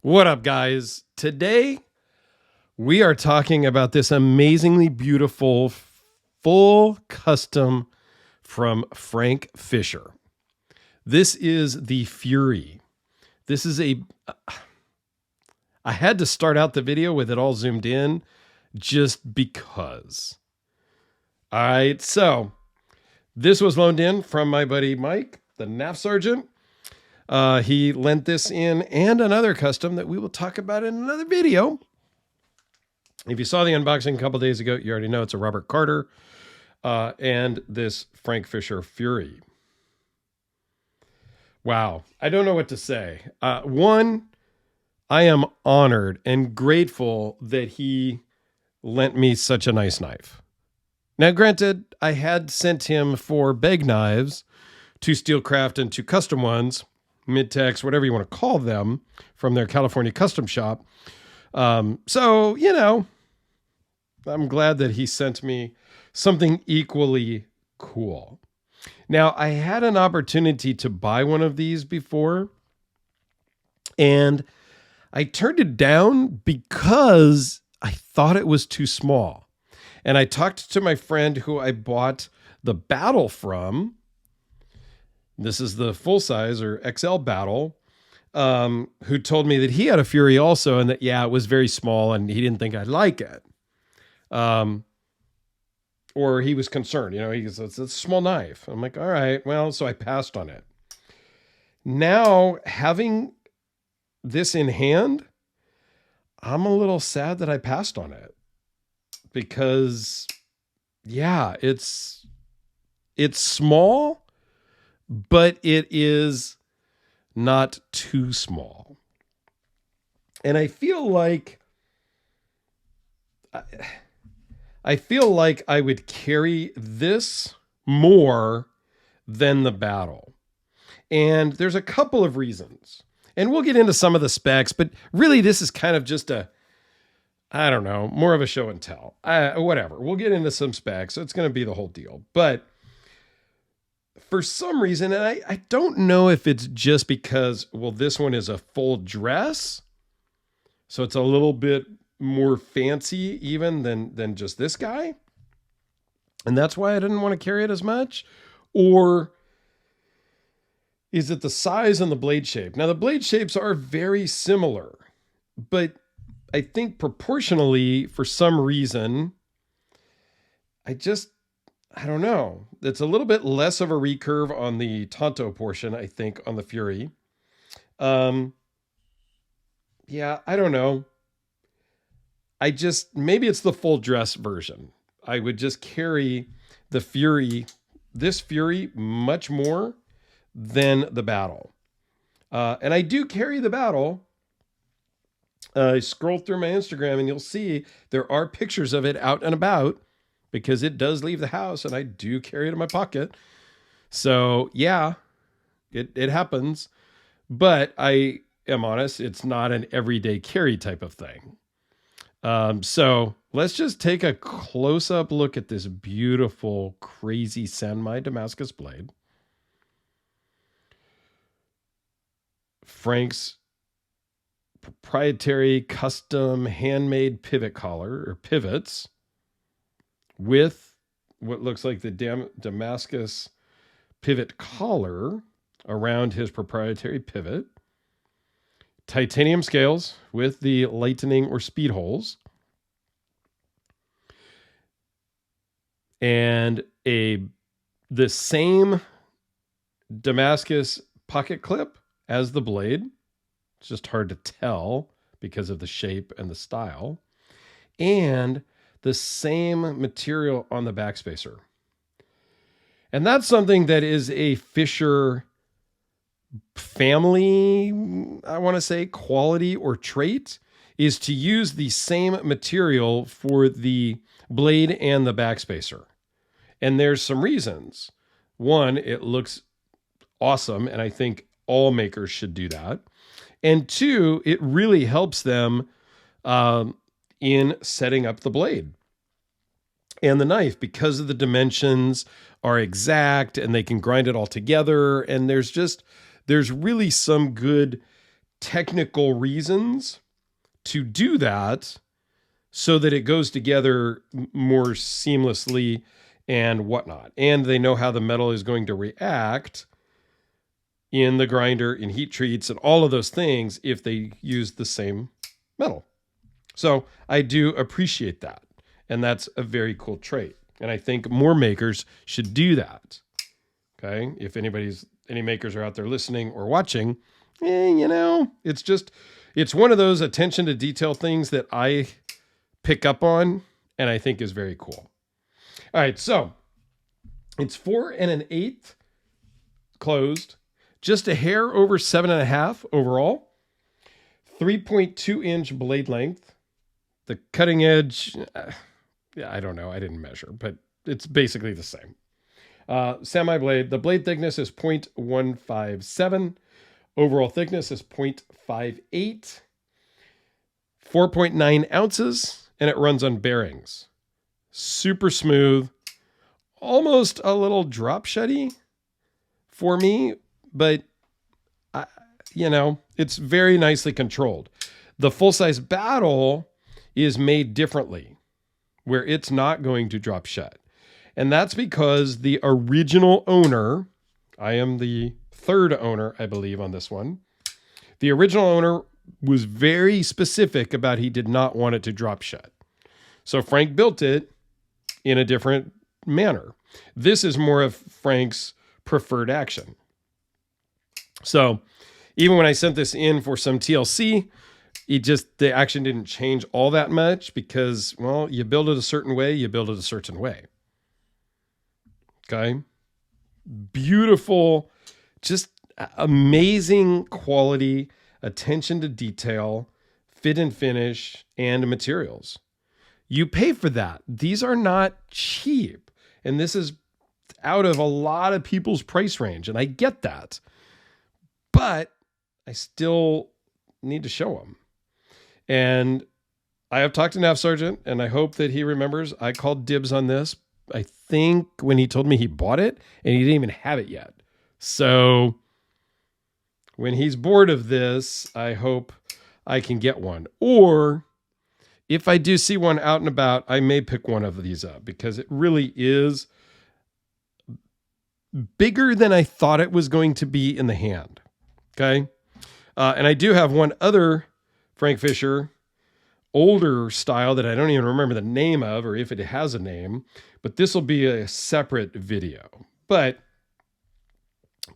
What up, guys? Today, we are talking about this amazingly beautiful full custom from Frank Fischer. This is the Fury. This is I had to start out the video with it all zoomed in just because. All right, so this was loaned in from my buddy Mike, the NAF Sergeant. He lent this in and another custom that we will talk about in another video. If you saw the unboxing a couple days ago, you already know it's a Robert Carter and this Frank Fischer Fury. Wow. I don't know what to say. One, I am honored and grateful that he lent me such a nice knife. Now, granted, I had sent him 4 bag knives, 2 Steelcraft and 2 custom ones, Midtex, whatever you want to call them, from their California custom shop. So, you know, I'm glad that he sent me something equally cool. Now, I had an opportunity to buy one of these before, and I turned it down because I thought it was too small. And I talked to my friend who I bought the Battle from. This is the full size or XL Battle, who told me that he had a Fury also, and that, yeah, it was very small and he didn't think I'd like it. Or he was concerned, you know, he goes, it's a small knife. I'm like, all right, well, so I passed on it. Now, having this in hand, I'm a little sad that I passed on it because, yeah, it's small, but it is not too small. And I feel like I would carry this more than the Battle. And there's a couple of reasons. And we'll get into some of the specs, but really this is kind of just I don't know, more of a show and tell. Whatever. We'll get into some specs. So it's going to be the whole deal. But for some reason, and I don't know if it's just because, well, this one is a full dress, so it's a little bit more fancy even than just this guy, and that's why I didn't want to carry it as much. Or is it the size and the blade shape? Now, the blade shapes are very similar, but I think proportionally, for some reason, I don't know. It's a little bit less of a recurve on the Tonto portion, I think, on the Fury. Yeah, I don't know. Maybe it's the full dress version. I would just carry the Fury, this Fury, much more than the Battle. And I do carry the Battle. Scroll through my Instagram and you'll see there are pictures of it out and about, because it does leave the house and I do carry it in my pocket. So yeah, it happens, but I am honest, it's not an everyday carry type of thing. So let's just take a close-up look at this beautiful, crazy Sanmai Damascus blade. Frank's proprietary custom handmade pivot collar, or pivots, with what looks like the Damascus pivot collar around his proprietary pivot. Titanium scales with the lightning or speed holes. And the same Damascus pocket clip as the blade. It's just hard to tell because of the shape and the style. And the same material on the backspacer. And that's something that is a Fischer family, I want to say, quality or trait, is to use the same material for the blade and the backspacer. And there's some reasons. One, it looks awesome, and I think all makers should do that. And two, it really helps them in setting up the blade and the knife, because of the dimensions are exact and they can grind it all together. And there's really some good technical reasons to do that so that it goes together more seamlessly and whatnot. And they know how the metal is going to react in the grinder, in heat treats, and all of those things if they use the same metal. So I do appreciate that. And that's a very cool trait. And I think more makers should do that. Okay. If any makers are out there listening or watching, it's one of those attention to detail things that I pick up on and I think is very cool. All right. So it's 4 1/8 closed, just a hair over 7.5 overall, 3.2 inch blade length. The cutting edge, I don't know. I didn't measure, but it's basically the same. Semi blade, the blade thickness is 0.157. Overall thickness is 0.58. 4.9 ounces, and it runs on bearings. Super smooth, almost a little drop sheddy for me, but it's very nicely controlled. The full-size battle is made differently, where it's not going to drop shut. And that's because the original owner, I am the third owner, I believe, on this one. The original owner was very specific about he did not want it to drop shut. So Frank built it in a different manner. This is more of Frank's preferred action. So even when I sent this in for some TLC, the action didn't change all that much because, well, you build it a certain way, you build it a certain way. Okay. Beautiful, just amazing quality, attention to detail, fit and finish, and materials. You pay for that. These are not cheap. And this is out of a lot of people's price range. And I get that. But I still need to show them. And I have talked to Nav Sargent, and I hope that he remembers I called dibs on this. I think when he told me he bought it, and he didn't even have it yet. So when he's bored of this, I hope I can get one. Or if I do see one out and about, I may pick one of these up because it really is bigger than I thought it was going to be in the hand. Okay. And I do have one other Frank Fischer older style that I don't even remember the name of or if it has a name, but this will be a separate video. But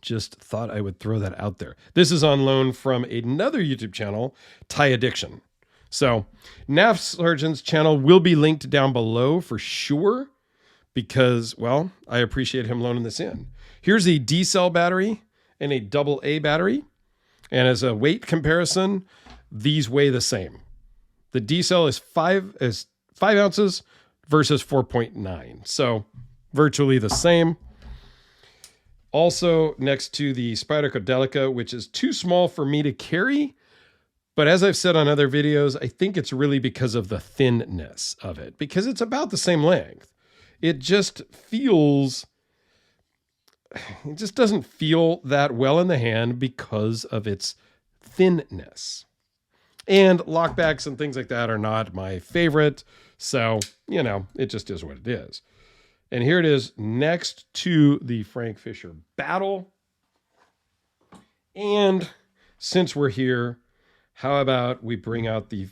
just thought I would throw that out there. This is on loan from another YouTube channel, Thai Addiction. So Nav Sargent's channel will be linked down below for sure because, well, I appreciate him loaning this in. Here's a D cell battery and a AA battery. And as a weight comparison, these weigh the same. The D cell is 5 ounces versus 4.9. So virtually the same. Also next to the Spyderco Delica, which is too small for me to carry. But as I've said on other videos, I think it's really because of the thinness of it, because it's about the same length. It just doesn't feel that well in the hand because of its thinness. And lockbacks and things like that are not my favorite. So, it just is what it is. And here it is next to the Frank Fischer Battle. And since we're here, how about we bring out the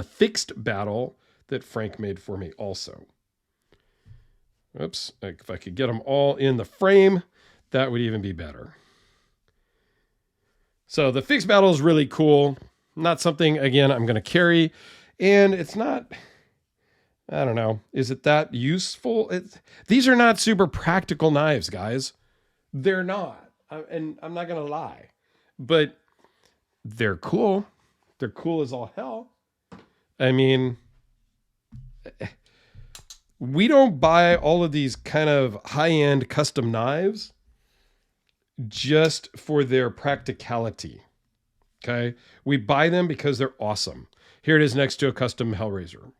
fixed battle that Frank made for me also. Oops, if I could get them all in the frame, that would even be better. So the fixed battle is really cool. Not something, again, I'm going to carry. And it's not, I don't know, is it that useful? These are not super practical knives, guys. They're not. And I'm not going to lie. But they're cool. They're cool as all hell. I mean, we don't buy all of these kind of high-end custom knives just for their practicality. Okay? We buy them because they're awesome. Here it is next to a custom Hellraiser.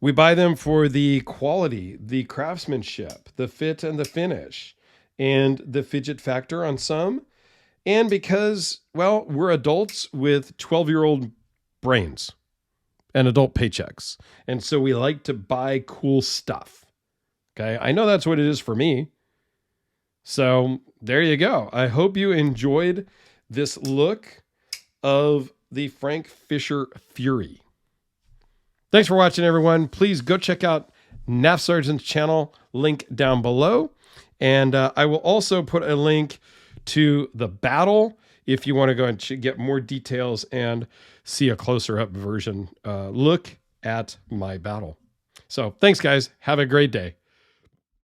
We buy them for the quality, the craftsmanship, the fit and the finish. and the fidget factor on some. And because, well, we're adults with 12-year-old brains and adult paychecks. And so we like to buy cool stuff. Okay. I know that's what it is for me. So there you go. I hope you enjoyed this look of the Frank Fischer Fury. Thanks for watching, everyone. Please go check out NAF Sergeant's channel, link down below. And I will also put a link to the battle if you want to go and get more details and see a closer up version look at my battle. So thanks, guys. Have a great day.